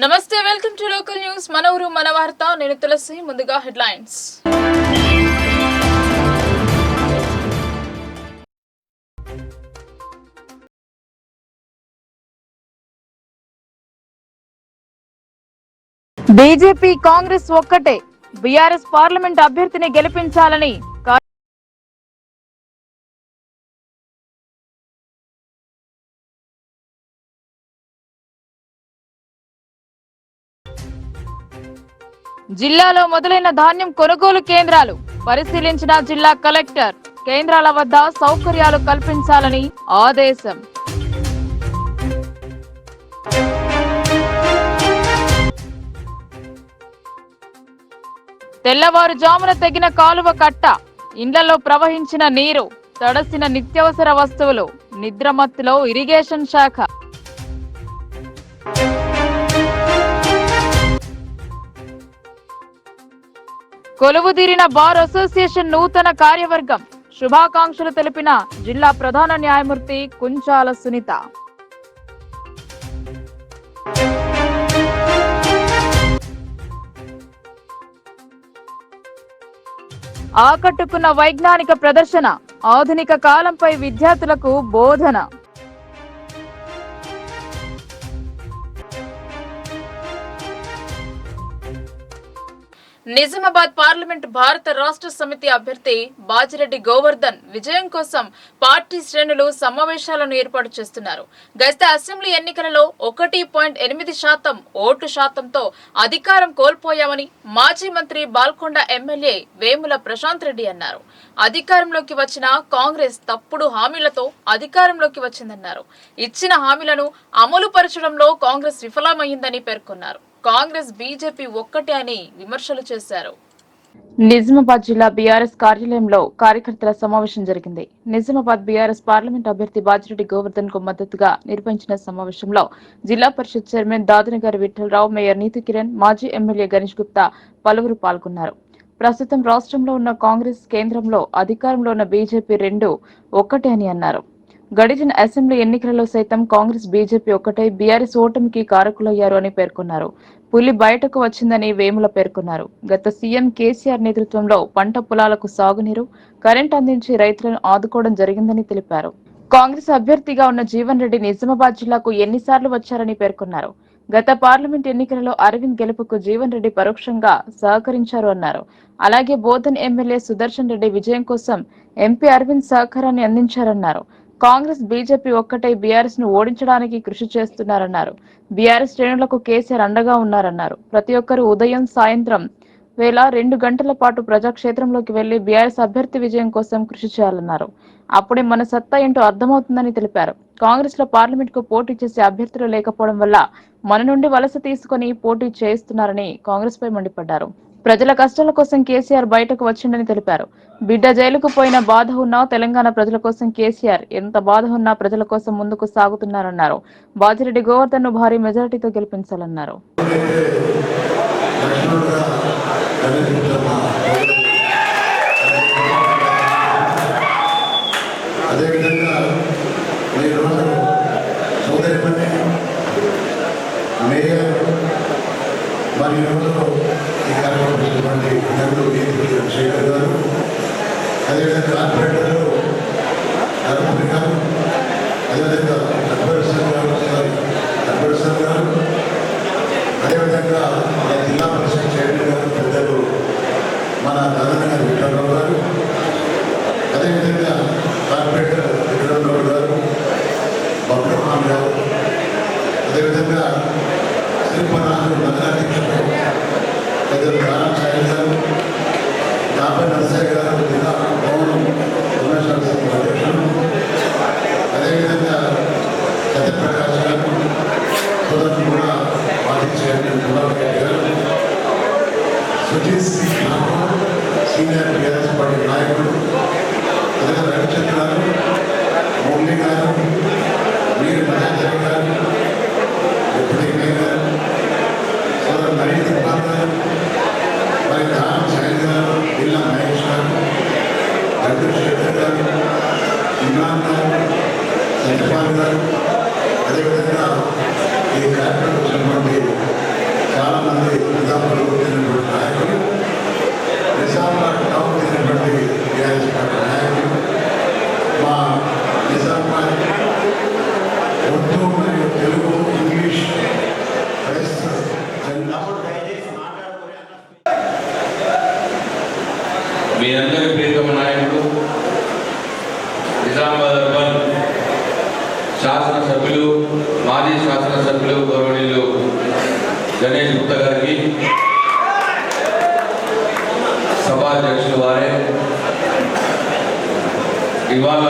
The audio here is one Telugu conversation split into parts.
నమస్తే, వెల్కమ్ టు లోకల్ న్యూస్. మన ఊరు మన వార్త. నేను తులసి. ముందుగా హెడ్లైన్స్. బీజేపీ కాంగ్రెస్ ఒక్కటే, బీఆర్ఎస్ పార్లమెంట్ అభ్యర్థిని గెలిపించాలని జిల్లాలో మొదలైన ధాన్యం కొనుగోలు కేంద్రాలు పరిశీలించిన జిల్లా కలెక్టర్. కేంద్రాల వద్ద సౌకర్యాలు కల్పించాలని ఆదేశం. తెల్లవారుజామున తెగిన కాలువ కట్ట, ఇండ్లలో ప్రవహించిన నీరు, తడసిన నిత్యావసర వస్తువులు, నిద్రమత్తులో ఇరిగేషన్ శాఖ. కొలువుదీరిన బార్ అసోసియేషన్ నూతన కార్యవర్గం. శుభాకాంక్షలు తెలిపిన జిల్లా ప్రధాన న్యాయమూర్తి కుంచాల సునీత. ఆకట్టుకున్న వైజ్ఞానిక ప్రదర్శన, ఆధునిక కాలంపై విద్యార్థులకు బోధన. నిజామాబాద్ పార్లమెంట్ భారత రాష్ట్ర సమితి అభ్యర్థి బాజిరెడ్డి గోవర్ధన్ విజయం కోసం పార్టీ శ్రేణులు సమావేశాలను ఏర్పాటు చేస్తున్నారు. గత అసెంబ్లీ ఎన్నికలలో 1.8% ఓటు శాతంతో అధికారం కోల్పోయామని మాజీ మంత్రి బాల్కొండ ఎమ్మెల్యే వేముల ప్రశాంత్ రెడ్డి అన్నారు. అధికారంలోకి వచ్చిన కాంగ్రెస్ తప్పుడు హామీలతో అధికారంలోకి వచ్చిందన్నారు. ఇచ్చిన హామీలను అమలు పరచడంలో కాంగ్రెస్ విఫలమైందని పేర్కొన్నారు. కాంగ్రెస్ బీజేపీ ఒక్కటే అని విమర్శలు చేశారు. నిజామాబాద్ జిల్లా బీఆర్ఎస్ కార్యాలయంలో కార్యకర్తల సమావేశం జరిగింది. నిజామాబాద్ బీఆర్ఎస్ పార్లమెంట్ అభ్యర్థి బాజిరెడ్డి గోవర్ధన్ కు మద్దతుగా నిర్వహించిన సమావేశంలో జిల్లా పరిషత్ చైర్మన్ దాదనగారి విఠలరావు, మేయర్ నీతి కిరణ్, మాజీ ఎమ్మెల్యే గణేష్ గుప్తా పలువురు పాల్గొన్నారు. ప్రస్తుతం రాష్ట్రంలో ఉన్న కాంగ్రెస్, కేంద్రంలో అధికారంలో ఉన్న బీజేపీ రెండూ ఒక్కటే అని అన్నారు. గడిచిన అసెంబ్లీ ఎన్నికలలో సైతం కాంగ్రెస్, బీజేపీ ఒక్కటే బీఆర్ఎస్ ఓటమికి కారకులయ్యారు అని పేర్కొన్నారు. పులి బయటకు వచ్చిందని వేముల పేర్కొన్నారు. గత సీఎం కేసీఆర్ నేతృత్వంలో పంట పొలాలకు సాగునీరు, కరెంట్ అందించి రైతులను ఆదుకోవడం జరిగిందని తెలిపారు. కాంగ్రెస్ అభ్యర్థిగా ఉన్న జీవన్ రెడ్డి నిజామాబాద్ జిల్లాకు ఎన్నిసార్లు వచ్చారని పేర్కొన్నారు. గత పార్లమెంట్ ఎన్నికలలో అరవింద్ గెలుపుకు జీవన్ రెడ్డి పరోక్షంగా సహకరించారు అన్నారు. అలాగే బోధన్ ఎమ్మెల్యే సుదర్శన్ రెడ్డి విజయం కోసం ఎంపీ అరవింద్ సహకారాన్ని అందించారన్నారు. కాంగ్రెస్, బీజేపీ ఒక్కటై బీఆర్ఎస్ ను ఓడించడానికి కృషి చేస్తున్నారన్నారు. బీఆర్ఎస్ శ్రేణులకు కేసీఆర్ అండగా ఉన్నారన్నారు. ప్రతి ఒక్కరూ ఉదయం, సాయంత్రం వేళ 2 గంటల పాటు ప్రజాక్షేత్రంలోకి వెళ్లి బీఆర్ఎస్ అభ్యర్థి విజయం కోసం కృషి చేయాలన్నారు. అప్పుడే మన సత్తా ఏంటో అర్థమవుతుందని తెలిపారు. కాంగ్రెస్ లో పార్లమెంట్ కు పోటీ చేసే అభ్యర్థులు లేకపోవడం వల్ల మన నుండి వలస తీసుకుని పోటీ చేయిస్తున్నారని కాంగ్రెస్ పై మండిపడ్డారు. ప్రజల కష్టాల కోసం కేసీఆర్ బయటకు వచ్చిందని తెలిపారు. బిడ్డ జైలుకు పోయిన బాధ ఉన్నా తెలంగాణ ప్రజల కోసం కేసీఆర్ ఎంత బాధ ఉన్నా ప్రజల కోసం ముందుకు సాగుతున్నారన్నారు. బాజిరెడ్డి గోవర్ధన్ ను భారీ మెజారిటీతో గెలిపించాలన్నారు. శేఖర్ గారు, అదేవిధంగా కార్పొరేటర్లు ధర్మపురి గారు, అదేవిధంగా అక్బర్ సార్ గారు, అదేవిధంగా జిల్లా పరిషత్ చైర్మన్ గారు పెద్దలు మన దాదనగారి విఠలరావు గారు, అదేవిధంగా కార్పొరేటర్ విక్రమరావు గారు, బబ్రహ్మాన్ గారు, అదేవిధంగా శిల్పరాజు నగరాధ్యక్షుడు పెద్దలు రామ్ సాయి గారు, నర్సయ్య గారు, జిల్లా భవనం ఉన్నశాఖ సంఘ అధ్యక్షులు, అదేవిధంగా సత్యప్రకాష్ గారు, సోదరులు కూడా మాజీ చైర్మన్ గులాబరెడ్డి గారు, సుజీత్ సింగ్ ఠాకూర్, సీనియర్ బీఆర్ఎస్ పార్టీ నాయకుడు, అదేవిధంగా రవిచంద్ర గారు, మౌలి గారు, వీరు మహేందర్ గారు, డిప్యూటీ మేయర్ గారు, సోదరు నరేంద్ర కుమార్ గారు, మరి రామ్ సాయి గారు, జిల్లా మహేష్ గారు, అక్బర్ శేఖర్ గారు, ఇమ్రాన్ గారు, సత్యపాల్ గారు, అదేవిధంగా ఈ కార్యక్రమం వచ్చినటువంటి నిజామాబాద్ అర్బన్ శాసనసభ్యులు మాజీ శాసనసభ్యులు గౌరవనీయులు గణేష్ గుప్తా గారికి, సభాధ్యక్షులు వారే, ఇవాళ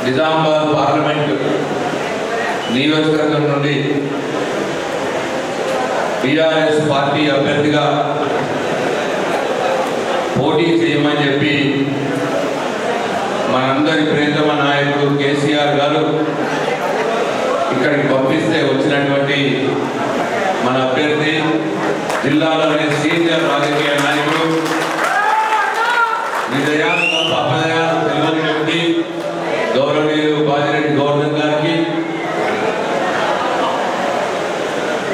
నిజామాబాద్ పార్లమెంట్ నియోజకవర్గం నుండి టీఆర్ఎస్ పార్టీ అభ్యర్థిగా పోటీ చేయమని చెప్పి మనందరి ప్రియతమ నాయకుడు కేసీఆర్ గారు ఇక్కడికి పంపిస్తే వచ్చినటువంటి మన అభ్యర్థి, జిల్లాలోని సీనియర్ రాజకీయ నాయకుడు, విజయాలు తప్ప అపజయాలు తెలియని వ్యక్తి గౌరవనీయులు బాజిరెడ్డి గోవర్ధన్ గారికి,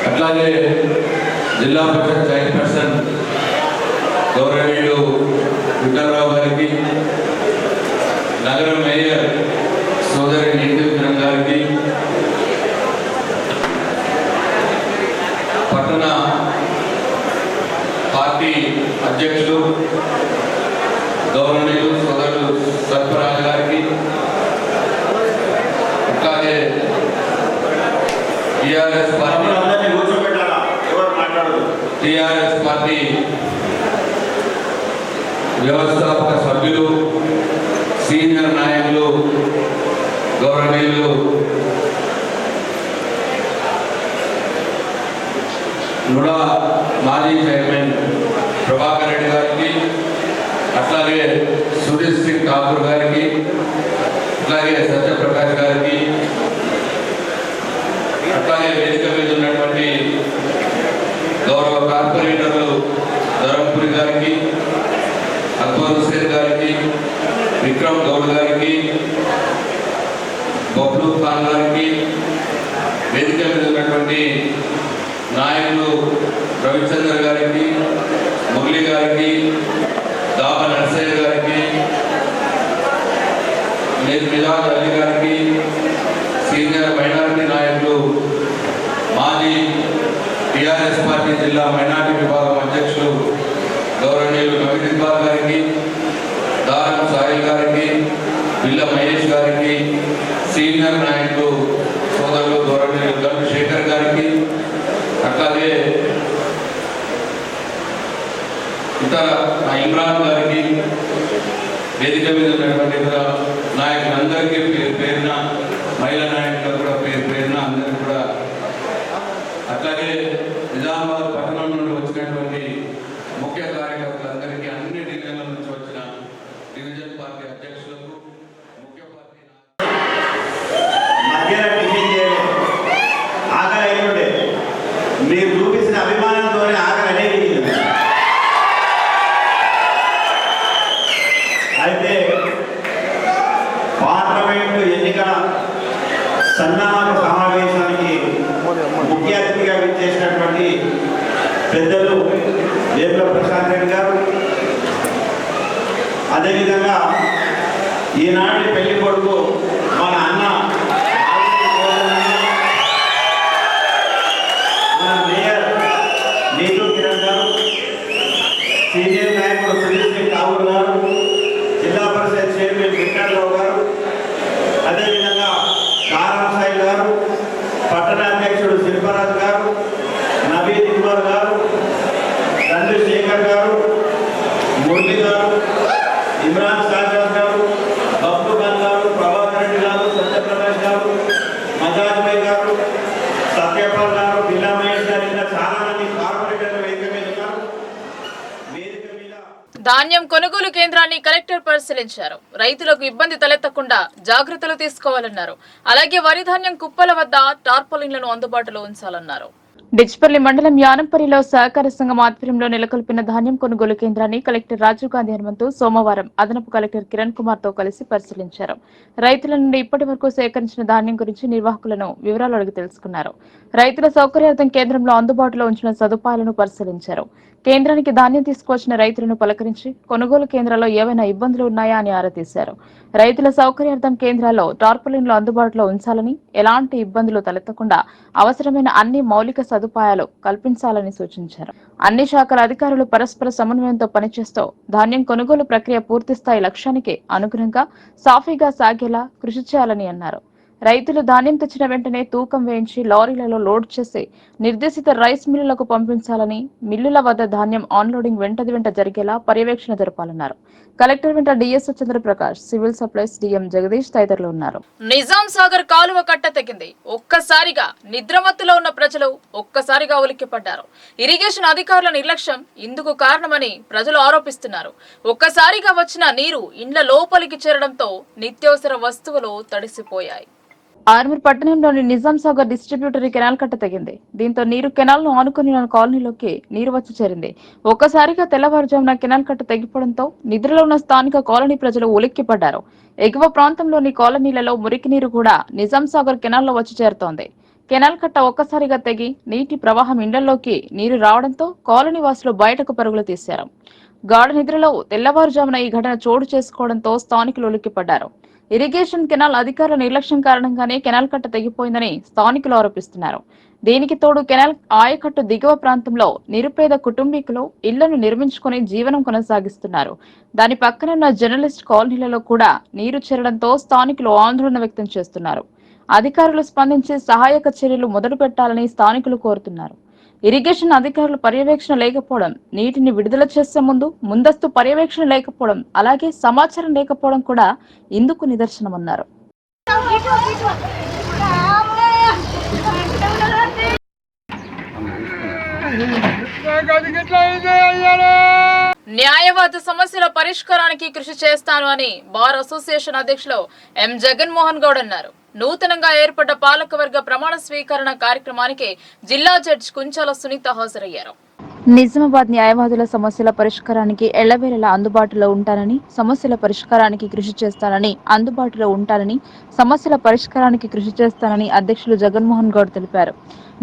అట్లాగే జిల్లా పరిషత్ చైర్పర్సన్ గౌరవనీయులు విఠలరావు గారికి, నగర మేయర్ సోదరి నీతికిరణ్ గారికి, పట్టణ పార్టీ అధ్యక్షులు గౌరవనీయులు సోదరులు సర్పరాజ్ గారికి, అట్లాగే టిఆర్ఎస్ పార్టీ వ్యవస్థాపక సభ్యులు, సీనియర్ నాయకులు గౌరవనీయులు నుడా మాజీ చైర్మన్ ప్రభాకర్ రెడ్డి గారికి, అట్లాగే సురేష్ సింగ్ ఠాకూర్ గారికి, అట్లాగే సత్యప్రకాష్ గారికి, అట్లాగే వేదిక మీద ఉన్నటువంటి గౌరవ కార్పొరేటర్లు ధరంపురి గారికి, అక్బర్ హుసేన్ గారికి, విక్రమ్ గౌడ్ గారికి, బబ్లూ ఖాన్ గారికి, వేదిక మీద ఉన్నటువంటి నాయకులు రవిచంద్ర గారికి, మురళి గారికి, దాబ నర్సయ్య గారికి, మిజాజ్ అలీ గారికి, సీనియర్ మైనారిటీ నాయకులు మాజీ టీఆర్ఎస్ పార్టీ జిల్లా మైనారిటీ విభాగం అధ్యక్షులు గౌరవనీయులు నవీన్ ఇక్బాల్ గారికి, దారం సాహిల్ గారికి, బిల్ల మహేష్ గారికి, సీనియర్ నాయకులు సోదరులు గౌరవనీయులు గంటు శేఖర్ గారికి, అట్లాగే ఇతర ఇమ్రాన్ గారికి, వేదిక మీద ఉన్నటువంటి ఇతర నాయకులందరికీ పేరున, మహిళా నాయకులకు కూడా పేరున అందరికీ కూడా, అట్లాగే నిజామాబాద్ పట్టణం నుండి వచ్చినటువంటి ముఖ్య కార్యకర్తలందరికీ, అన్ని డివిజన్ల నుంచి వచ్చిన డివిజన్ పార్టీ అధ్యక్షులకు, ముఖ్య పార్టీ ఆకలి అయిపోతే మీరు చూపించిన అభిమానంతోనే ఆకలి అనేది అయితే పార్లమెంటు ఎన్నికల సన్నాహక సమావేశానికి ముఖ్య అతిథిగా విచ్చేసినటువంటి పెద్దలు వేముల ప్రశాంత్ రెడ్డి గారు, అదేవిధంగా ఈనాటి పెళ్లి కొడుకు మన అన్న మన మేయర్ నీతికిరణ్ గారు, సీనియర్ నాయకుడు సురేష్ సింగ్ ఠాకూర్ గారు, జిల్లా పరిషత్ చైర్మన్ విఠలరావు గారు, అదేవిధంగా దారం సాహిల్ గారు, పట్టణ అధ్యక్షుడు శిల్పరాజ్ గారు, నవీన్ ఇక్బాల్ గారు, గంటు శేఖర్ గారు, మురళి గారు, ఇమ్రాన్ సాగర్ గారు, బబ్లు ఖాన్ గారు, ప్రభాకర్ రెడ్డి గారు, సత్యప్రకాష్ గారు, మజాజ్ భాయ్ గారు, సత్యపాల్ గారు, బిల్లా మహేష్ గారు, ఇంకా చాలా మంది కార్పొరేటర్లు వేదిక మీద ఉన్నారు. వేదిక మీద ధాన్యం కొనుగోలు కేంద్రాన్ని కలెక్టర్ పరిశీలించారు. రైతులకు ఇబ్బంది తలెత్తకుండా జాగ్రత్తలు తీసుకోవాలన్నారు. అలాగే వరి ధాన్యం కుప్పల వద్ద టార్పాలిన్లను అందుబాటులో ఉంచాలన్నారు. డిచ్పల్లి మండలం యానంపల్లిలో సహకార సంఘం ఆధ్వర్యంలో నెలకొల్పిన ధాన్యం కొనుగోలు కేంద్రాన్ని కలెక్టర్ రాజీవ్ గాంధీ హనుమంతు సోమవారం అదనపు కలెక్టర్ కిరణ్ కుమార్ తో కలిసి పరిశీలించారు. రైతుల నుండి ఇప్పటి వరకు సేకరించిన ధాన్యం గురించి నిర్వాహకులను వివరాలు అడిగి తెలుసుకున్నారు. రైతుల సౌకర్యార్థం కేంద్రంలో అందుబాటులో ఉంచిన సదుపాయాలను పరిశీలించారు. కేంద్రానికి ధాన్యం తీసుకువచ్చిన రైతులను పలకరించి కొనుగోలు కేంద్రాల్లో ఏవైనా ఇబ్బందులు ఉన్నాయా అని ఆరా తీశారు. రైతుల సౌకర్యార్థం కేంద్రాల్లో టార్పలిన్లు అందుబాటులో ఉంచాలని, ఎలాంటి ఇబ్బందులు తలెత్తకుండా అవసరమైన అన్ని మౌలిక సదుపాయాలు కల్పించాలని సూచించారు. అన్ని శాఖల అధికారులు పరస్పర సమన్వయంతో పనిచేస్తూ ధాన్యం కొనుగోలు ప్రక్రియ పూర్తిస్థాయి లక్ష్యానికి అనుగుణంగా సాఫీగా సాగేలా కృషి చేయాలని అన్నారు. రైతులు ధాన్యం తెచ్చిన వెంటనే తూకం వేయించి లారీలలో లోడ్ చేసి నిర్దేశిత రైస్ మిల్లులకు పంపించాలని, మిల్లుల వద్ద ధాన్యం ఆన్లోడింగ్ వెంట జరిగేలా పర్యవేక్షణ జరపాలన్నారు. కలెక్టర్ వెంట DSO Chandra Prakash, civil supplies DM Jagadish తదితరులు ఉన్నారు. నిజాం సాగర్ కాలువ కట్ట తెగింది. ఒక్కసారిగా నిద్రమత్తులో ఉన్న ప్రజలు ఒక్కసారిగా ఉలిక్కిపడ్డారు. ఇరిగేషన్ అధికారుల నిర్లక్ష్యం ఇందుకు కారణమని ప్రజలు ఆరోపిస్తున్నారు. ఒక్కసారిగా వచ్చిన నీరు ఇండ్ల లోపలికి చేరడంతో నిత్యావసర వస్తువులు తడిసిపోయాయి. ఆర్మూర్ పట్టణంలోని నిజాం సాగర్ డిస్ట్రిబ్యూటరీ కెనాల్ కట్ట తెగింది. దీంతో నీరు కెనాల్ ను ఆనుకుని ఉన్న కాలనీలోకి నీరు వచ్చి చేరింది. ఒక్కసారిగా తెల్లవారుజామున కెనాల్ కట్ట తెగిపోవడంతో నిద్రలో ఉన్న స్థానిక కాలనీ ప్రజలు ఉలిక్కిపడ్డారు. ఎగువ ప్రాంతంలోని కాలనీలలో మురికి నీరు కూడా నిజాం సాగర్ కెనాల్లో వచ్చి చేరుతోంది. కెనాల్ కట్ట ఒక్కసారిగా తెగి నీటి ప్రవాహం ఇండ్లలోకి నీరు రావడంతో కాలనీ వాసులు బయటకు పరుగులు తీశారు. గాఢ నిద్రలో తెల్లవారుజామున ఈ ఘటన చోటు చేసుకోవడంతో స్థానికులు ఉలిక్కిపడ్డారు. ఇరిగేషన్ కెనాల్ అధికారుల నిర్లక్ష్యం కారణంగానే కెనాల్ కట్ట తెగిపోయిందని స్థానికులు ఆరోపిస్తున్నారు. దీనికి తోడు కెనాల్ ఆయకట్టు దిగువ ప్రాంతంలో నిరుపేద కుటుంబీకులు ఇళ్లను నిర్మించుకుని జీవనం కొనసాగిస్తున్నారు. దాని పక్కనున్న జర్నలిస్ట్ కాలనీలలో కూడా నీరు చేరడంతో స్థానికులు ఆందోళన వ్యక్తం చేస్తున్నారు. అధికారులు స్పందించి సహాయక చర్యలు మొదలు పెట్టాలని స్థానికులు కోరుతున్నారు. ఇరిగేషన్ అధికారులు పర్యవేక్షణ లేకపోవడం, నీటిని విడుదల చేసే ముందస్తు పర్యవేక్షణ లేకపోవడం, అలాగే సమాచారం లేకపోవడం కూడా ఇందుకు నిదర్శనమన్నారు. న్యాయవాద సమస్యల పరిష్కారానికి కృషి చేస్తాను అని బార్ అసోసియేషన్ అధ్యక్షులు ఎం జగన్మోహన్ గౌడ్ అన్నారు. నూతనంగా ఏర్పడ్డ పాలకవర్గ ప్రమాణ స్వీకరణ కార్యక్రమానికి జిల్లా జడ్జి కుంచాల సునీత హాజరయ్యారు. నిజామాబాద్ న్యాయవాదుల సమస్యల పరిష్కారానికి ఎళ్లవేళలా అందుబాటులో ఉంటానని, సమస్యల పరిష్కారానికి కృషి చేస్తానని, సమస్యల పరిష్కారానికి కృషి చేస్తానని అధ్యక్షులు జగన్మోహన్ గౌడ్ తెలిపారు.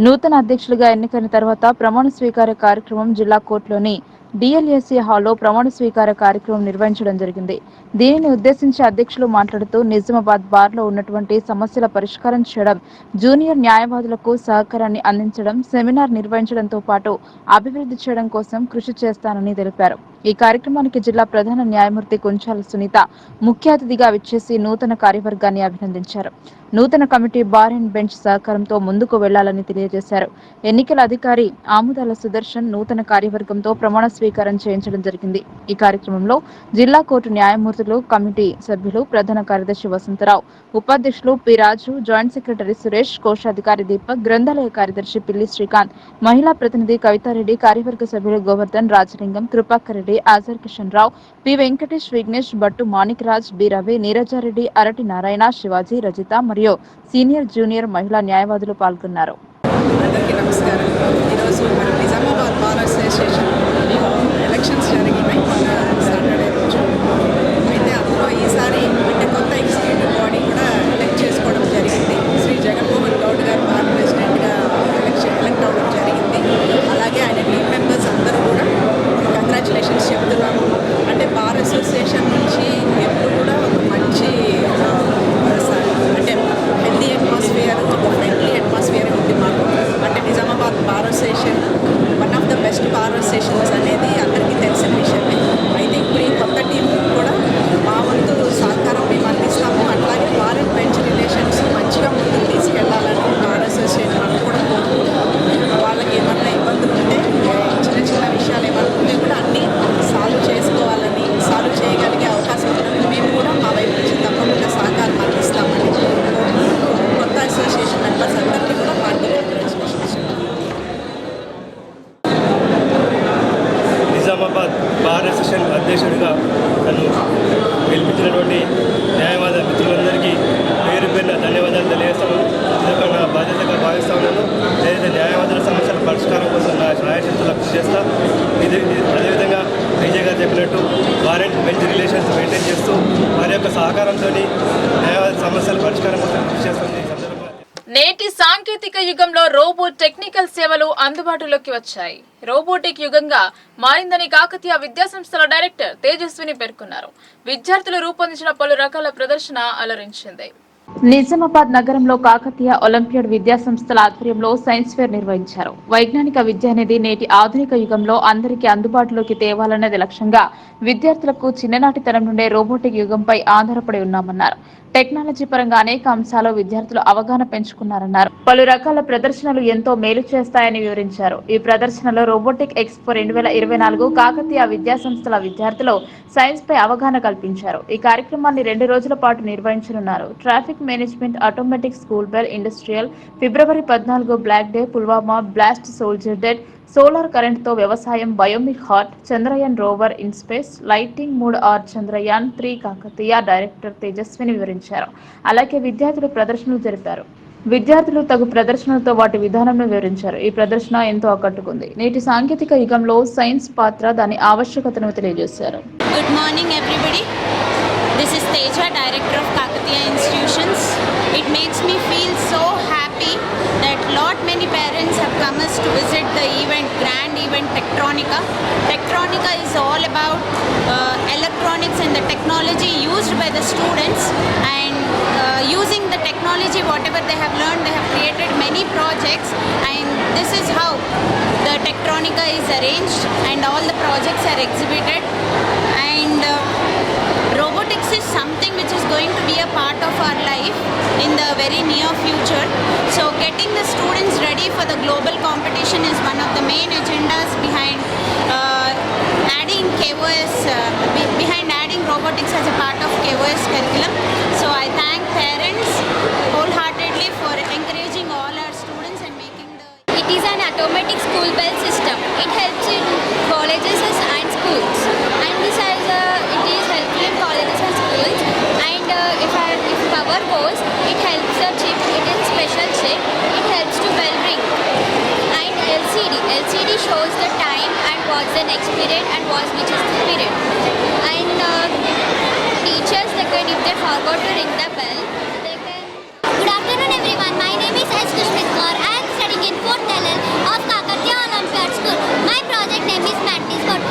నూతన అధ్యక్షులుగా ఎన్నికైన తర్వాత ప్రమాణ స్వీకార కార్యక్రమం జిల్లా కోర్టులోని డిఎల్ఎస్సీ హాల్లో ప్రమాణ స్వీకార కార్యక్రమం నిర్వహించడం జరిగింది. దీనిని ఉద్దేశించి అధ్యక్షులు మాట్లాడుతూ నిజామాబాద్ బార్లో ఉన్నటువంటి సమస్యల పరిష్కారం చేయడం, జూనియర్ న్యాయవాదులకు సహకారాన్ని అందించడం, సెమినార్ నిర్వహించడంతో పాటు అభివృద్ధి చేయడం కోసం కృషి చేస్తానని తెలిపారు. ఈ కార్యక్రమానికి జిల్లా ప్రధాన న్యాయమూర్తి కుంచాల సునీత ముఖ్య అతిథిగా విచ్చేసి నూతన కార్యవర్గాన్ని అభినందించారు. నూతన కమిటీ బార్ అండ్ బెంచ్ సహకారంతో ముందుకు వెళ్లాలని తెలియజేశారు. ఎన్నికల అధికారి ఆముదాల సుదర్శన్ నూతన కార్యవర్గంతో ప్రమాణ స్వీకారం చేయించడం జరిగింది. ఈ కార్యక్రమంలో జిల్లా కోర్టు న్యాయమూర్తులు, కమిటీ సభ్యులు, ప్రధాన కార్యదర్శి వసంతరావు, ఉపాధ్యక్షులు పి రాజు, జాయింట్ సెక్రటరీ సురేష్, కోశాధికారి దీపక్, గ్రంథాలయ కార్యదర్శి పిల్లి శ్రీకాంత్, మహిళా ప్రతినిధి కవితారెడ్డి, కార్యవర్గ సభ్యులు గోవర్ధన్, రాజలింగం, కృపాకర్ రెడ్డి, ఆజర్ కిషన్ రావు, పి వెంకటేష్, విఘ్నేష్, బట్టు మాణిక్రాజ్, బి రవి, నీరజారెడ్డి, అరటి నారాయణ, శివాజీ, రజిత మరియు సీనియర్, జూనియర్ మహిళా న్యాయవాదులు పాల్గొన్నారు. అందరికీ నమస్కారం. ఈరోజు మన నిజామాబాద్ బార్ అసోసియేషన్ ఎలక్షన్స్ జరిగినాయి సాటర్డే రోజు. అయితే అందులో ఈసారి అంటే కొత్త ఎగ్జిక్యూటివ్ బాడీ కూడా ఎలక్ట్ చేసుకోవడం జరిగింది. శ్రీ జగన్మోహన్ గౌడ్ గారు బార్ ప్రెసిడెంట్గా ఎలక్ట్ అవ్వడం జరిగింది. అలాగే ఆయన టీమ్ మెంబర్స్ అందరూ కూడా కంగ్రాచులేషన్స్ చెప్తున్నాము. అంటే బార్ అసోసియేషన్ నుంచి ఎప్పుడు కూడా ఒక మంచి అంటే హెల్దీ అట్మాస్ఫియర్, ఒక ఫ్రెండ్లీ అట్మాస్ఫియర్ ఉంది మాకు. అంటే Nizamabad bar association one of the best bar associations అనేది అందరికీ తెలిసిన విషయమే. అయితే ఇప్పుడు ఈ కొత్త టీం కూడా మా వంతు సహకారం మేము అందిస్తాము. అట్లాగే బార్ అండ్ బెంచ్ రిలేషన్స్ మంచిగా ముందుకు తీసుకెళ్లాలని బార్ అసోసియేషన్ వాళ్ళు కూడా కోరుకుంటున్నాం. వాళ్ళకి ఏమన్నా ఇబ్బందులు ఉంటే, చిన్న చిన్న విషయాలు ఏమన్నా ఉంటే కూడా అన్నీ సాల్వ్ చేసుకోవాలని, సాల్వ్ చేయగలిగే అవకాశం ఉన్నప్పుడు మేము కూడా మా వైపు నుంచి తప్పకుండా సహకారం అందిస్తామని కొత్త అసోసియేషన్ మెంబర్స్ అందరికీ కూడా party congratulations. Nizamabad bar association అధ్యక్షుడిగా నన్ను గెలిపించినటువంటి న్యాయవాద మిత్రులందరికీ పేరు పేరున ధన్యవాదాలు తెలియజేస్తాను. ఇదొక నా బాధ్యతగా భావిస్తా ఉన్నాను. ఏదైతే న్యాయవాదుల సమస్యల పరిష్కారం కోసం నా న్యాయశక్తులు కృషి చేస్తా. అదేవిధంగా విజయ్ గారు చెప్పినట్టు bar and bench relations maintain చేస్తూ వారి యొక్క సహకారంతో న్యాయవాద సమస్యల పరిష్కారం కోసం కృషి చేస్తాను. ఈ సందర్భంగా నేటి సాంకేతిక యుగంలో రోబో టెక్నికల్ సేవలు అందుబాటులోకి వచ్చాయి. రోబోటిక్ యుగంగా మారిందని కాకతీయ విద్యాసంస్థల డైరెక్టర్ తేజస్విని పేర్కొన్నారు. విద్యార్థులు రూపొందించిన పలు రకాల ప్రదర్శన అలరించింది. నిజామాబాద్ నగరంలో కాకతీయ ఒలింపియాడ్ విద్యాసంస్థల ఆధ్వర్యంలో సైన్స్ ఫేర్ నిర్వహించారు. వైజ్ఞానిక విద్య అనేది నేటి ఆధునిక యుగంలో అందరికీ అందుబాటులోకి తేవాలన్నది లక్ష్యంగా విద్యార్థులకు చిన్ననాటితనం నుండే రోబోటిక్ యుగంపై ఆధారపడి ఉన్నామన్నారు. టెక్నాలజీ పరంగా అనేక అంశాలు విద్యార్థులు అవగాహన పెంచుకున్నారన్నారు. పలు రకాల ప్రదర్శనలు ఎంతో మేలు చేస్తాయని వివరించారు. ఈ ప్రదర్శనలో రోబోటిక్ ఎక్స్పో 2024 కాకతీయ విద్యాసంస్థల విద్యార్థులు సైన్స్ పై అవగాహన కల్పించారు. ఈ కార్యక్రమాన్ని 2 రోజుల పాటు నిర్వహించనున్నారు. Traffic management, automatic, school bell, industrial, February 14 black day, Pulwama blast, soldier dead, solar current తో వ్యవసాయం, bionic heart, Chandrayaan rover in space, lighting mode or Chandrayaan 3 Kakatiya director Tejaswini వివరించారు. అలాగే విద్యార్థులు ప్రదర్శనలు జరిపారు. విద్యార్థులు తగు ప్రదర్శనలతో వాటి విధానంను వివరించారు. ఈ ప్రదర్శన ఎంతో ఆకట్టుకుంది. నేటి సాంకేతిక యుగంలో సైన్స్ పాత్ర, దాని ఆవశ్యకతను తెలియజేశారు. Good morning everybody. This is Teja, director of Kakatiya institutions. It makes me feel so happy that lot many parents have come us to visit the event, grand event Tektronika. Tektronika is all about electronics and the technology used by the students, and using the technology whatever they have learned, they have created many projects, and this is how the Tektronika is arranged and all the projects are exhibited. And robotics is something which is going to be a part of our life in the very near future. So getting the students ready for the global competition is one of the main agendas behind adding KOS, behind adding robotics as a part of KOS curriculum. So I thank parents wholeheartedly for encouraging all our students and making the... It is an automatic school bell system. It helps in colleges and schools. And besides, it is helpful in colleges and schools. And if power goes, it helps the chip. It is special chip. It helps to bell ring. And LCD shows the time and what's the next period and which is the period. And teachers, if they forgot to ring the bell, they can... Good afternoon everyone. My name is S. Kushmit Kaur. I am studying in 4th LL of Kakatiya Olympiad School. My project name is Mantis Bot.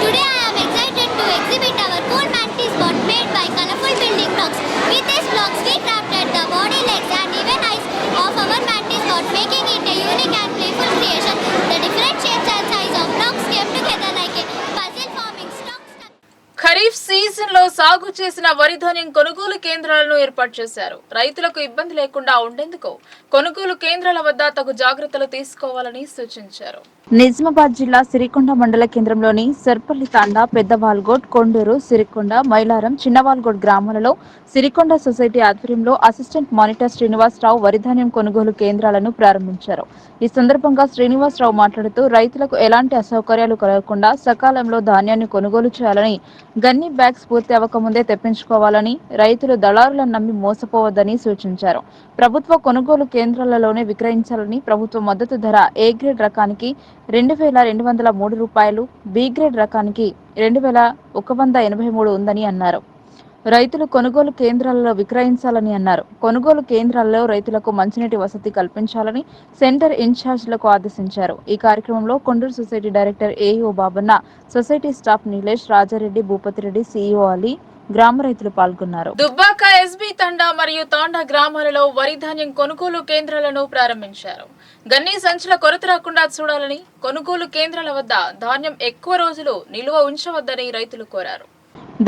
Today I am excited to exhibit our cool Mantis Bot made by colorful building blocks. With these blocks we crafted the body, legs and even eyes of our Mantis Bot, making it a unique and playful creation. The different shapes and size of blocks came together like a puzzle forming strong structure. Kharif season లో సాగు చేసిన వరి ధాన్యం కొనుగోలు కేంద్రాలను ఏర్పాటు చేశారు. రైతులకు ఇబ్బంది లేకుండా ఉండేందుకు కొనుగోలు కేంద్రాల వద్ద తగు జాగ్రత్తలు తీసుకోవాలని సూచించారు. నిజామాబాద్ జిల్లా సిరికొండ మండల కేంద్రంలోని సర్పల్లి తాండా, పెద్దవాల్గోడ్, కొండూరు, సిరికొండ, మైలారం, చిన్నవాల్గోడ్ గ్రామాలలో సిరికొండ సొసైటీ ఆధ్వర్యంలో అసిస్టెంట్ మానిటర్ శ్రీనివాసరావు వరిధాన్యం కొనుగోలు కేంద్రాలను ప్రారంభించారు. ఈ సందర్భంగా శ్రీనివాసరావు మాట్లాడుతూ రైతులకు ఎలాంటి అసౌకర్యాలు కలగకుండా సకాలంలో ధాన్యాన్ని కొనుగోలు చేయాలని, గన్ని బ్యాగ్స్ పూర్తి అవ్వకముందే తెప్పించుకోవాలని, రైతులు దళారులను నమ్మి మోసపోవద్దని సూచించారు. ప్రభుత్వ కొనుగోలు కేంద్రాలలోనే విక్రయించాలని, ప్రభుత్వ మద్దతు ధర ఏ గ్రేడ్ రకానికి 2203 రూపాయలు, బి గ్రేడ్ రకానికి 2183 ఉందని అన్నారు. రైతులు కొనుగోలు కేంద్రాలలో విక్రయించాలని అన్నారు. కొనుగోలు కేంద్రాలలో రైతులకు మంచినీటి వసతి కల్పించాలని సెంటర్ ఇన్ఛార్జ్లకు ఆదేశించారు. ఈ కార్యక్రమంలో Konduru society director AEO Babanna, society staff Nilesh, Rajareddy, Bhupathireddy, CEO Ali, గ్రామ రైతులు పాల్గొన్నారు. దుబ్బాక ఎస్బీ తండా మరియు తాండా గ్రామాలలో వరి ధాన్యం కొనుగోలు కేంద్రాలను ప్రారంభించారు. గన్ని సంచుల కొరత రాకుండా చూడాలని, కొనుగోలు కేంద్రాల వద్ద ధాన్యం ఎక్కువ రోజులు నిల్వ ఉంచవద్దని రైతులు కోరారు.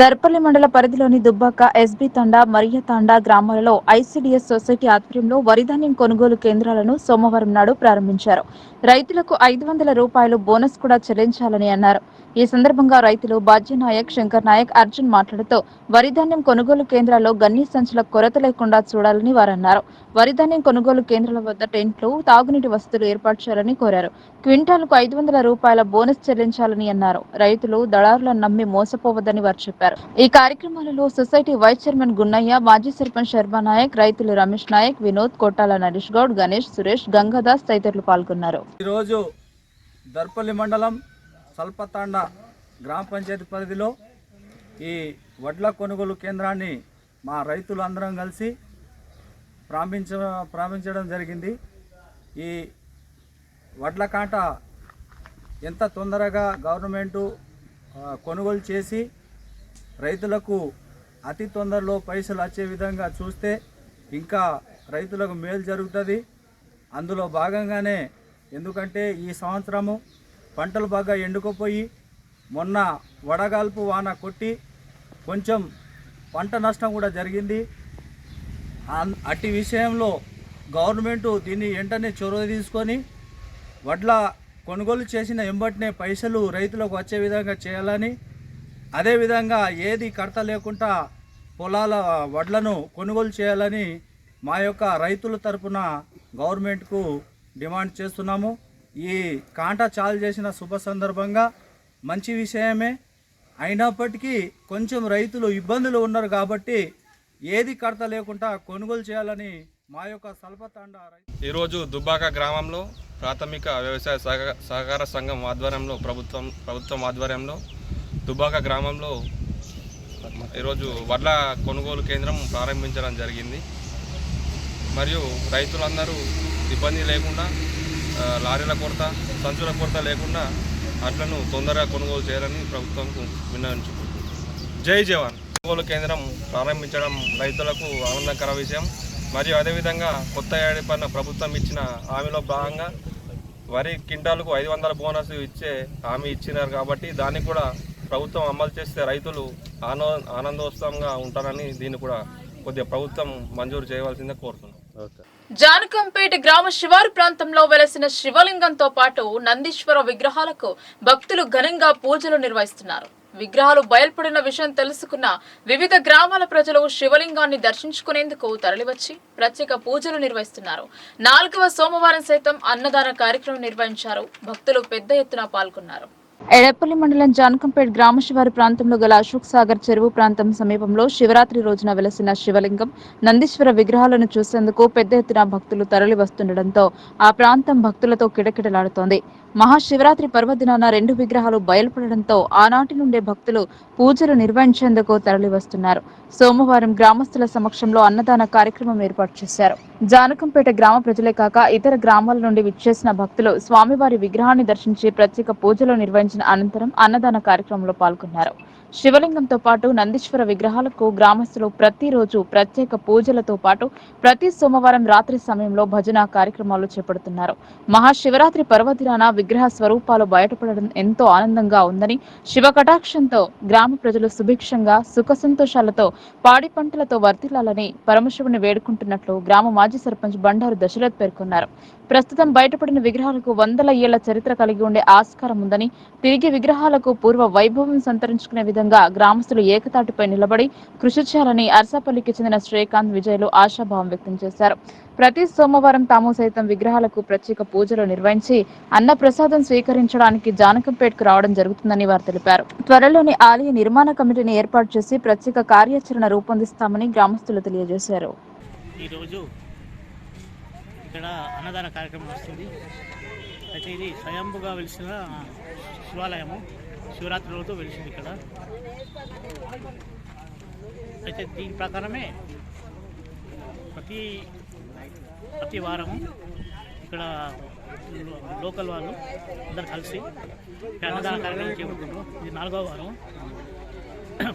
దర్పల్లి మండల పరిధిలోని దుబ్బాక, ఎస్బీ తండా, మరియ తాండా గ్రామాలలో ఐసీడీఎస్ సొసైటీ ఆధ్వర్యంలో వరిధాన్యం కొనుగోలు కేంద్రాలను సోమవారం నాడు ప్రారంభించారు. రైతులకు 500 రూపాయలు బోనస్ కూడా చెల్లించాలని అన్నారు. ఈ సందర్భంగా రైతులు బాజ్యనాయక్, శంకర్ నాయక్, అర్జున్ మాట్లాడుతూ వరిధాన్యం కొనుగోలు కేంద్రాల్లో గన్ని సంచుల కొరత లేకుండా చూడాలని వారన్నారు. వరిధాన్యం కొనుగోలు కేంద్రాల వద్ద టెంట్లు, తాగునీటి వసతులు ఏర్పాటు చేయాలని కోరారు. క్వింటాల్కు 500 రూపాయల బోనస్ చెల్లించాలని అన్నారు. రైతులు దళారులను నమ్మి మోసపోవద్దని వారు చెప్పారు. ఈ కార్యక్రమాలలో సొసైటీ వైస్ చైర్మన్ గున్నయ్య, మాజీ సర్పంచ్ శర్మా నాయక్, రైతులు రమేష్ నాయక్, వినోద్, కోటాల నరేష్ గౌడ్, గణేష్, సురేష్, గంగాదాస్ తదితరులు పాల్గొన్నారు. ఈరోజు దర్పల్లి మండలం సల్పతాండా గ్రామ పంచాయతీ పరిధిలో ఈ వడ్ల కొనుగోలు కేంద్రాన్ని మా రైతులు అందరం కలిసి ప్రారంభించడం జరిగింది. ఈ వడ్ల కాంట ఎంత తొందరగా గవర్నమెంటు కొనుగోలు చేసి రైతులకు అతి తొందరలో పైసలు వచ్చే విధంగా చూస్తే ఇంకా రైతులకు మేలు జరుగుతుంది. అందులో భాగంగానే ఎందుకంటే ఈ సంవత్సరము పంటలు బాగా ఎండుకుపోయి మొన్న వడగాల్పు వాన కొట్టి కొంచెం పంట నష్టం కూడా జరిగింది. అట్టి విషయంలో గవర్నమెంటు దీన్ని వెంటనే చొరవ తీసుకొని వడ్ల కొనుగోలు చేసిన ఎంబటినే పైసలు రైతులకు వచ్చే విధంగా చేయాలని, అదేవిధంగా ఏది కడత లేకుండా పొలాల వడ్లను కొనుగోలు చేయాలని మా యొక్క రైతుల తరపున గవర్నమెంట్కు డిమాండ్ చేస్తున్నాము. ఈ కాంటా చాలు చేసిన శుభ సందర్భంగా మంచి విషయమే అయినప్పటికీ కొంచెం రైతులు ఇబ్బందులు ఉన్నారు కాబట్టి ఏది కడత లేకుండా కొనుగోలు చేయాలని మా యొక్క సల్పతాండా. ఈరోజు దుబ్బాక గ్రామంలో ప్రాథమిక వ్యవసాయ సహకార సంఘం ఆధ్వర్యంలో ప్రభుత్వం ఆధ్వర్యంలో దుబ్బాక గ్రామంలో ఈరోజు వడ్ల కొనుగోలు కేంద్రం ప్రారంభించడం జరిగింది. మరియు రైతులందరూ ఇబ్బంది లేకుండా లారీల కొరత, సంచుల కొరత లేకుండా అట్లను తొందరగా కొనుగోలు చేయాలని ప్రభుత్వంకు విన్నవించుకుంటున్నాం. జై జవాన్. కొనుగోలు కేంద్రం ప్రారంభించడం రైతులకు ఆనందకర విషయం. మరియు అదేవిధంగా కొత్త ఏర్పడిన ప్రభుత్వం ఇచ్చిన హామీలో భాగంగా వరి క్వింటాలకు 500 బోనస్ ఇచ్చే హామీ ఇచ్చినారు కాబట్టి దాన్ని కూడా ప్రభుత్వం అమలు చేస్తే రైతులు ఆనందోత్సవంగా ఉంటారని దీన్ని కూడా కొద్దిగా ప్రభుత్వం మంజూరు చేయవలసిందే కోరుతున్నాం. జానకంపేట గ్రామ శివారు ప్రాంతంలో వెలసిన శివలింగంతో పాటు నందీశ్వర విగ్రహాలకు భక్తులు ఘనంగా పూజలు నిర్వహిస్తున్నారు. విగ్రహాలు బయల్పడిన విషయం తెలుసుకున్న వివిధ గ్రామాల ప్రజలు శివలింగాన్ని దర్శించుకునేందుకు తరలివచ్చి ప్రత్యేక పూజలు నిర్వహిస్తున్నారు. 4వ సోమవారం సైతం అన్నదాన కార్యక్రమం నిర్వహించారు. భక్తులు పెద్ద ఎత్తున పాల్గొన్నారు. ఎడపల్లి మండలం జానకంపేట గ్రామ శివారు ప్రాంతంలో గల అశోక్ సాగర్ చెరువు ప్రాంతం సమీపంలో శివరాత్రి రోజున వెలసిన శివలింగం, నందీశ్వర విగ్రహాలను చూసేందుకు పెద్ద ఎత్తున భక్తులు తరలి వస్తుండటంతో ఆ ప్రాంతం భక్తులతో కిటకిటలాడుతోంది. మహాశివరాత్రి పర్వదినాన 2 విగ్రహాలు బయలుపడడంతో ఆనాటి నుండే భక్తులు పూజలు నిర్వహించేందుకు తరలి వస్తున్నారు. సోమవారం గ్రామస్తుల సమక్షంలో అన్నదాన కార్యక్రమం ఏర్పాటు చేశారు. జానకంపేట గ్రామ ప్రజలే కాక ఇతర గ్రామాల నుండి విచ్చేసిన భక్తులు స్వామివారి విగ్రహాన్ని దర్శించి ప్రత్యేక పూజలు నిర్వహించిన అనంతరం అన్నదాన కార్యక్రమంలో పాల్గొన్నారు. శివలింగంతో పాటు నందీశ్వర విగ్రహాలకు గ్రామస్తులు ప్రతిరోజు ప్రత్యేక పూజలతో పాటు ప్రతి సోమవారం రాత్రి సమయంలో భజన కార్యక్రమాలు చేపడుతున్నారు. మహాశివరాత్రి పర్వదినాన విగ్రహ స్వరూపాలు బయటపడడం ఎంతో ఆనందంగా ఉందని, శివ కటాక్షంతో గ్రామ ప్రజలు సుభిక్షంగా సుఖ సంతోషాలతో పాడి పంటలతో వర్ధిల్లాలని పరమశివుని వేడుకుంటున్నట్లు గ్రామ మాజీ సర్పంచ్ బండారు దశరథ్ పేర్కొన్నారు. ప్రస్తుతం బయటపడిన విగ్రహాలకు 100 ఏళ్ల చరిత్ర కలిగి ఉండే ఆస్కారం ఉందని, తిరిగి విగ్రహాలకు పూర్వ వైభవం సంతరించుకునే విధంగా గ్రామస్తులు ఏకతాటిపై నిలబడి కృషి చేయాలని అర్సాపల్లికి చెందిన శ్రీకాంత్, విజయ్లు ఆశాభావం వ్యక్తం చేశారు. ప్రతి సోమవారం తాము సైతం విగ్రహాలకు ప్రత్యేక పూజలు నిర్వహించి అన్న ప్రసాదం స్వీకరించడానికి జానకంపేటకు రావడం జరుగుతుందని వారు తెలిపారు. త్వరలోని ఆలయ నిర్మాణ కమిటీని ఏర్పాటు చేసి ప్రత్యేక కార్యాచరణ రూపొందిస్తామని గ్రామస్తులు తెలియజేశారు. ఇక్కడ అన్నదాన కార్యక్రమం వస్తుంది. అయితే ఇది స్వయంభుగా వెలిసిన శివాలయము, శివరాత్రి రోజు వెలిసింది ఇక్కడ. అయితే దీని ప్రకారమే ప్రతి వారము ఇక్కడ లోకల్ వాళ్ళు అందరు కలిసి అన్నదాన కార్యక్రమం చేపడుతున్నారు. ఇది 4వ వారం.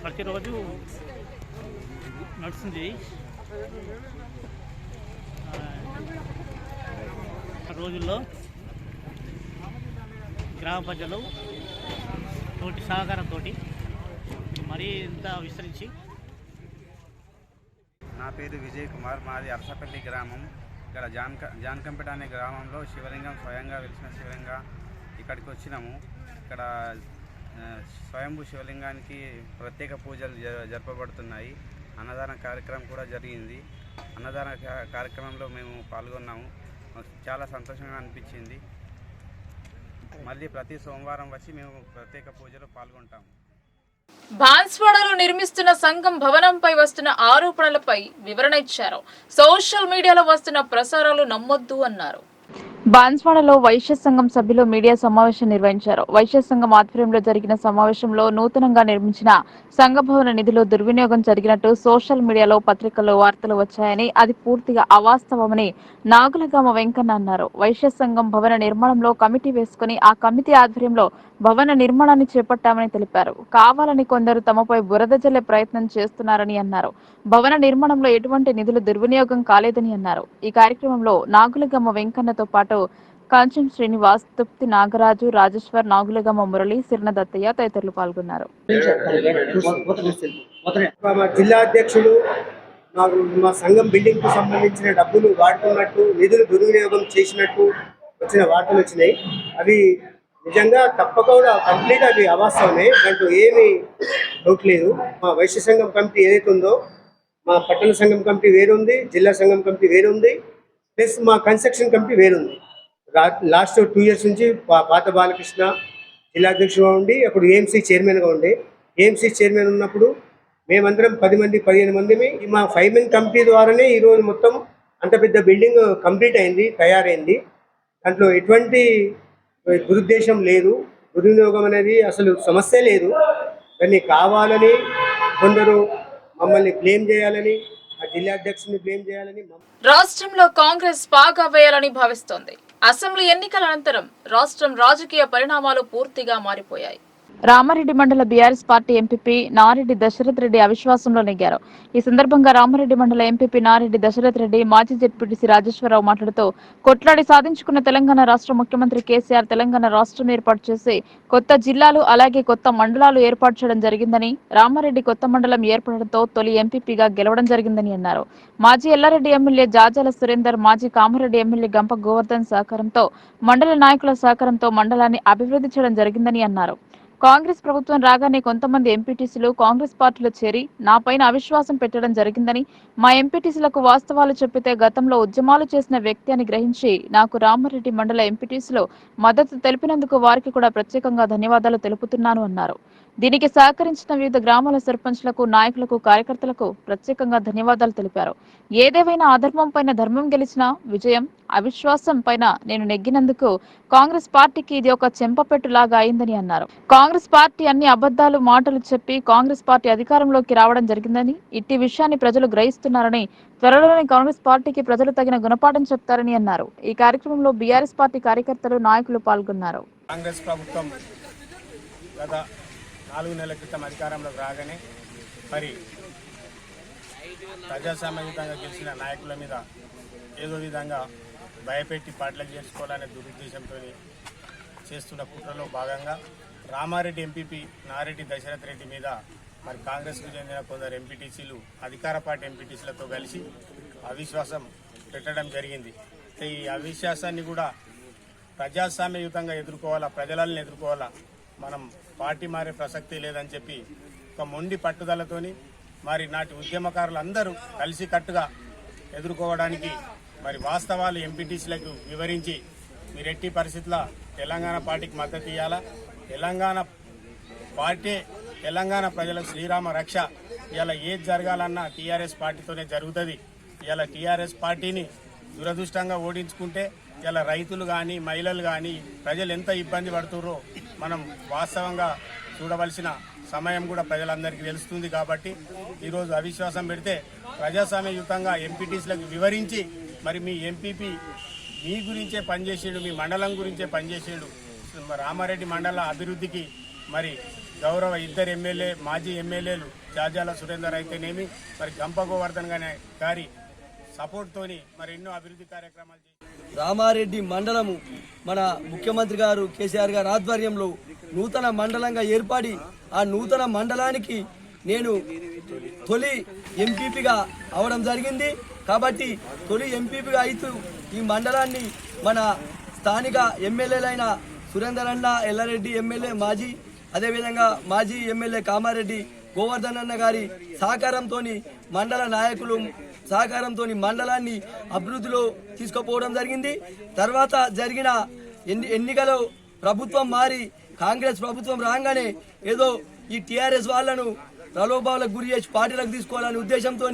ప్రతిరోజు నడుస్తుంది. రోజుల్లో గ్రామ ప్రజలు తోటి సహకారంతో మరీ ఇంత విస్తరించి. నా పేరు విజయ్ కుమార్, మాది అర్సపల్లి గ్రామం. ఇక్కడ జానకంపేట అనే గ్రామంలో శివలింగం స్వయంగా వెలిసిన శివలింగం ఇక్కడికి వచ్చినాము. ఇక్కడ స్వయంభూ శివలింగానికి ప్రత్యేక పూజలు జరపబడుతున్నాయి. అన్నదాన కార్యక్రమం కూడా జరిగింది. అన్నదాన కార్యక్రమంలో మేము పాల్గొన్నాము. చాలా సంతోషంగా అనిపించింది. మళ్ళీ ప్రతి సోమవారం వచ్చి మేము ప్రత్యేక పూజలో పాల్గొంటాము. బాన్స్వాడలో నిర్మిస్తున్న సంఘం భవనంపై వస్తున్న ఆరోపణలపై వివరణ ఇచ్చారు. సోషల్ మీడియాలో వస్తున్న ప్రసారాలు నమ్మొద్దు అన్నారు. బాన్స్వాడలో వైశ్య సంఘం సభ్యులు మీడియా సమావేశం నిర్వహించారు. వైశ్య సంఘం ఆధ్వర్యంలో జరిగిన సమావేశంలో నూతనంగా నిర్మించిన సంఘ భవన నిధులు దుర్వినియోగం జరిగినట్టు సోషల్ మీడియాలో పత్రికల్లో వార్తలు వచ్చాయని, అది పూర్తిగా అవాస్తవమని నాగులగామ వెంకన్న అన్నారు. వైశ్య సంఘం భవన నిర్మాణంలో కమిటీ వేసుకుని ఆ కమిటీ ఆధ్వర్యంలో భవన నిర్మాణాన్ని చేపట్టామని తెలిపారు. కావాలని కొందరు తమపై బురద జల్లే ప్రయత్నం చేస్తున్నారని అన్నారు. భవన నిర్మాణంలో ఎటువంటి నిధులు దుర్వినియోగం కాలేదని అన్నారు. ఈ కార్యక్రమంలో నాగులగమ్మ వెంకన్నతో పాటు కాంచం శ్రీనివాస్, తుప్తి నాగరాజు, రాజేశ్వర్, నాగులగమ్మ మురళి, సిరిన దత్తయ్య తదితరులు పాల్గొన్నారు. జిల్లా అధ్యక్షులు మా సంఘం బిల్డింగ్ కు సంబంధించిన డబ్బులు వాడుకున్నట్టు, నిధులు దుర్వినియోగం చేసినట్టు వచ్చిన వార్తలు వచ్చినాయి. అవి నిజంగా తప్పకుండా కంప్లీట్ అవి అవాస్తవమే, దాంట్లో ఏమీ డౌట్ లేదు. మా వైశ్య సంఘం కమిటీ ఏదైతే ఉందో, మా పట్టణ సంఘం కమిటీ వేరుంది, జిల్లా సంఘం కమిటీ వేరుంది, ప్లస్ మా కన్స్ట్రక్షన్ కమిటీ వేరుంది. లాస్ట్ 2 years నుంచి పాత బాలకృష్ణ జిల్లా అధ్యక్షుడుగా ఉండి అప్పుడు ఏఎంసీ చైర్మన్గా ఉండే. ఏఎంసీ చైర్మన్ ఉన్నప్పుడు మేమందరం 10 మంది 15 మందిమి మా 5 men కమిటీ ద్వారానే ఈరోజు మొత్తం అంత పెద్ద బిల్డింగ్ కంప్లీట్ అయింది, తయారైంది. దాంట్లో ఎటువంటి దురుద్దేశం లేదు, దుర్వినియోగం అనేది అసలు సమస్య లేదు. దాన్ని కావాలని కొందరు మమ్మల్ని బ్లేమ్ చేయాలని, ఆ జిల్లా అధ్యక్షుడిని బ్లేమ్ చేయాలని. రాష్ట్రంలో కాంగ్రెస్ పాగా వేయాలని భావిస్తోంది. అసెంబ్లీ ఎన్నికల అనంతరం రాష్ట్రం రాజకీయ పరిణామాలు పూర్తిగా మారిపోయాయి. రామారెడ్డి మండల BRS party MPP Nareddy Dasharath Reddy అవిశ్వాసంలో నెగ్గారు. ఈ సందర్భంగా రామారెడ్డి మండల ఎంపీపీ నారెడ్డి దశరథ్ రెడ్డి, మాజీ జెడ్పీటీసీ రాజేశ్వరరావు మాట్లాడుతూ, కొట్లాడి సాధించుకున్న తెలంగాణ రాష్ట్ర ముఖ్యమంత్రి కేసీఆర్ తెలంగాణ రాష్ట్రం ఏర్పాటు చేసి కొత్త జిల్లాలు అలాగే కొత్త మండలాలు ఏర్పాటు చేయడం జరిగిందని, రామారెడ్డి కొత్త మండలం ఏర్పడడంతో తొలి ఎంపీపీగా గెలవడం జరిగిందని అన్నారు. మాజీ ఎల్లారెడ్డి ఎమ్మెల్యే జాజాల సురేందర్, మాజీ కామారెడ్డి ఎమ్మెల్యే గంప గోవర్ధన్ సహకారంతో, మండల నాయకుల సహకారంతో మండలాన్ని అభివృద్ధి చేయడం జరిగిందని అన్నారు. కాంగ్రెస్ ప్రభుత్వం రాగానే కొంతమంది ఎంపీటీసీలు కాంగ్రెస్ పార్టీలో చేరి నాపైన అవిశ్వాసం పెట్టడం జరిగిందని, మా ఎంపీటీసీలకు వాస్తవాలు చెప్పితే గతంలో ఉద్యమాలు చేసిన వ్యక్తి అని గ్రహించి నాకు రామారెడ్డి మండల ఎంపీటీసీలో మద్దతు తెలిపినందుకు వారికి కూడా ప్రత్యేకంగా ధన్యవాదాలు తెలుపుతున్నాను అన్నారు. దీనికి సహకరించిన వివిధ గ్రామాల సర్పంచ్లకు, నాయకులకు, కార్యకర్తలకు ప్రత్యేకంగా ధన్యవాదాలు తెలిపారు. ఏదేవైనా అధర్మం పైన ధర్మం గెలిచిన విజయం, అవిశ్వాసం పైన నేను నెగ్గినందుకు కాంగ్రెస్ పార్టీకి ఇది ఒక చెంపపెట్టులాగా అయిందని అన్నారు. కాంగ్రెస్ పార్టీ అన్ని అబద్ధాలు మాటలు చెప్పి కాంగ్రెస్ పార్టీ అధికారంలోకి రావడం జరిగిందని, ఇట్టి విషయాన్ని ప్రజలు గ్రహిస్తున్నారని, త్వరలోనే కాంగ్రెస్ పార్టీకి ప్రజలు తగిన గుణపాఠం చెప్తారని అన్నారు. ఈ కార్యక్రమంలో బీఆర్ఎస్ పార్టీ కార్యకర్తలు, నాయకులు పాల్గొన్నారు. కాంగ్రెస్ ప్రభుత్వం గత 4 నెలల క్రితం అధికారంలోకి రాగానే మరి ప్రజాస్వామ్యయుతంగా గెలిచిన నాయకుల మీద ఏదో విధంగా భయపెట్టి పార్టీలకు చేసుకోవాలనే దురుద్దేశంతో చేస్తున్న కుట్రలో భాగంగా రామారెడ్డి ఎంపీపీ నారెడ్డి దశరథ్ రెడ్డి మీద మరి కాంగ్రెస్కు చెందిన కొందరు ఎంపీటీసీలు అధికార పార్టీ ఎంపీటీసీలతో కలిసి అవిశ్వాసం పెట్టడం జరిగింది. ఈ అవిశ్వాసాన్ని కూడా ప్రజాస్వామ్యయుతంగా ఎదుర్కోవాలా, ప్రజలను ఎదుర్కోవాలా, మనం పార్టీ మారే ప్రసక్తి లేదని చెప్పి ఒక మొండి పట్టుదలతోని మరి నాటి ఉద్యమకారులు అందరూ కలిసి కట్టుగా ఎదుర్కోవడానికి మరి వాస్తవాలు ఎంపీటీసీలకు వివరించి మీరు ఎట్టి పరిస్థితుల్లో తెలంగాణ పార్టీకి మద్దతు ఇవ్వాలా, తెలంగాణ పార్టీ తెలంగాణ ప్రజలకు శ్రీరామ రక్ష, ఇలా ఏది జరగాలన్నా టీఆర్ఎస్ పార్టీతోనే జరుగుతుంది. ఇలా టీఆర్ఎస్ పార్టీని దురదృష్టంగా ఓడించుకుంటే ఇలా రైతులు కానీ మహిళలు కానీ ప్రజలు ఎంత ఇబ్బంది పడుతుర్రో మనం వాస్తవంగా చూడవలసిన సమయం కూడా ప్రజలందరికీ తెలుస్తుంది. కాబట్టి ఈరోజు అవిశ్వాసం పెడితే ప్రజాస్వామ్యయుతంగా ఎంపీటీసీలకు వివరించి మరి మీ ఎంపీపీ మీ గురించే పనిచేసేడు, మీ మండలం గురించే పనిచేసేడు, రామారెడ్డి మండల అభివృద్ధికి మరి గౌరవ 2 మాజీ ఎమ్మెల్యేలు జాజాల సురేందర్ అయితేనేమి, మరి గంప గోవర్ధన్ గారి సపోర్ట్తోని మరి ఎన్నో అభివృద్ధి కార్యక్రమాలు రామారెడ్డి మండలము మన ముఖ్యమంత్రి గారు కేసీఆర్ గారి ఆధ్వర్యంలో నూతన మండలంగా ఏర్పడి ఆ నూతన మండలానికి నేను తొలి ఎంపీపీగా అవడం జరిగింది. కాబట్టి తొలి ఎంపీపీగా అయితూ ఈ మండలాన్ని మన స్థానిక ఎమ్మెల్యేలైన సురేందర్ అన్న, ఎల్లారెడ్డి ఎమ్మెల్యే మాజీ, అదేవిధంగా మాజీ ఎమ్మెల్యే కామారెడ్డి గోవర్ధన్ అన్న గారి సహకారంతో, మండల నాయకులు సహకారంతో మండలాన్ని అభివృద్ధిలో తీసుకుపోవడం జరిగింది. తర్వాత జరిగిన ఎన్నికలో ప్రభుత్వం మారి కాంగ్రెస్ ప్రభుత్వం రాగానే ఏదో ఈ టీఆర్ఎస్ వాళ్లను ప్రలోభాలకు గురి చేసి పార్టీలకు తీసుకోవాలనే ఉద్దేశంతో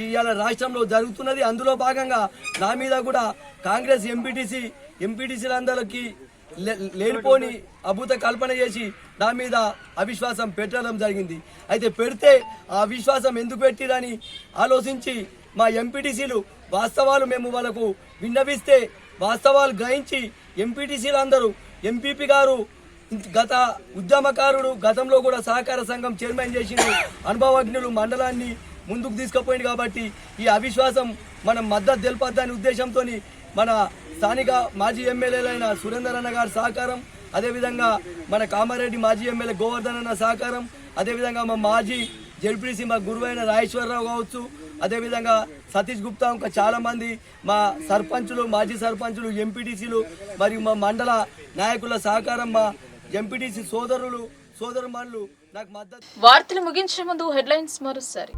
ఇవాళ రాష్ట్రంలో జరుగుతున్నది. అందులో భాగంగా నా మీద కూడా కాంగ్రెస్ ఎంపీటీసీ ఎంపీటీసీలందరికీ లేనిపోని అభూత కల్పన చేసి నా మీద అవిశ్వాసం పెట్టడం జరిగింది. అయితే పెడితే ఆ అవిశ్వాసం ఎందుకు పెట్టిరని ఆలోచించి మా ఎంపీటీసీలు వాస్తవాలు మేము వాళ్ళకు విన్నవిస్తే వాస్తవాలు గ్రహించి ఎంపీటీసీలు అందరూ ఎంపీపీ గారు గత ఉద్యమకారుడు గతంలో కూడా సహకార సంఘం చైర్మన్ చేసిండు, అనుభవజ్ఞులు మండలాన్ని ముందుకు తీసుకుపోయింది. కాబట్టి ఈ అవిశ్వాసం మనం మద్దతు తెలపద్దని ఉద్దేశంతో మన స్థానిక మాజీ ఎమ్మెల్యేలైన సురేందర్ అన్న గారి సహకారం, అదేవిధంగా మన కామారెడ్డి మాజీ ఎమ్మెల్యే గోవర్ధన్ అన్న సహకారం, అదేవిధంగా మా మాజీ జెడ్పీసీ మా గురువైన రాజేశ్వరరావు కావచ్చు, అదేవిధంగా సతీష్ గుప్తా ఇంకా చాలామంది మా సర్పంచులు మాజీ సర్పంచులు ఎంపీటీసీలు మరియు మా మండల నాయకుల సహకారం, మా ఎంపీటీసీ సోదరుమణులు నాకు మద్దతు. వార్తలు ముగించే ముందు హెడ్లైన్స్ మరోసారి.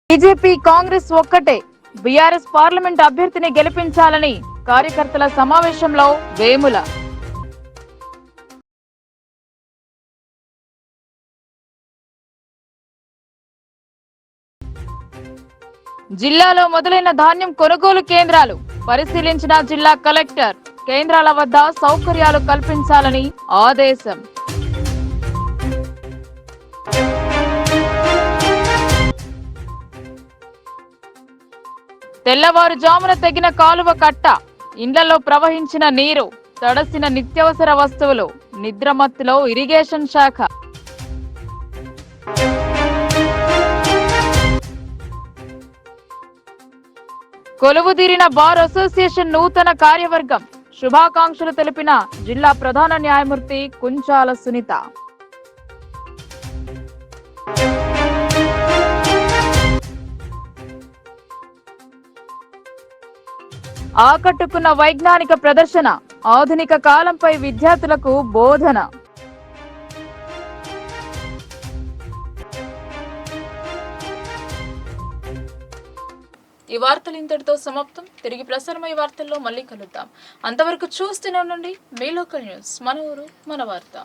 బీజేపీ కాంగ్రెస్ ఒక్కటే, బీఆర్ఎస్ పార్లమెంట్ అభ్యర్థిని గెలిపించాలని కార్యకర్తల సమావేశంలో వేముల. జిల్లాలో మొదలైన ధాన్యం కొనుగోలు కేంద్రాలు పరిశీలించిన జిల్లా కలెక్టర్. కేంద్రాల వద్ద సౌకర్యాలు కల్పించాలని ఆదేశం. తెల్లవారుజామున తెగిన కాలువ కట్ట, ఇండ్లలో ప్రవహించిన నీరు, తడసిన నిత్యావసర వస్తువులు, నిద్రమత్తులో ఇరిగేషన్ శాఖ. కొలువుదీరిన బార్ అసోసియేషన్ నూతన కార్యవర్గం, శుభాకాంక్షలు తెలిపిన జిల్లా ప్రధాన న్యాయమూర్తి కుంచాల సునీత. ఆకట్టుకున్న వైజ్ఞానిక ప్రదర్శన, ఆధునిక కాలంపై విద్యార్థులకు బోధన. ఈ వార్తలు ఇంతటితో సమాప్తం. తిరిగి ప్రసారమయ్యే వార్తల్లో మళ్ళీ కలుద్దాం. అంతవరకు చూస్తూనే ఉండండి మీ లోకల్ న్యూస్, మన ఊరు మన వార్త.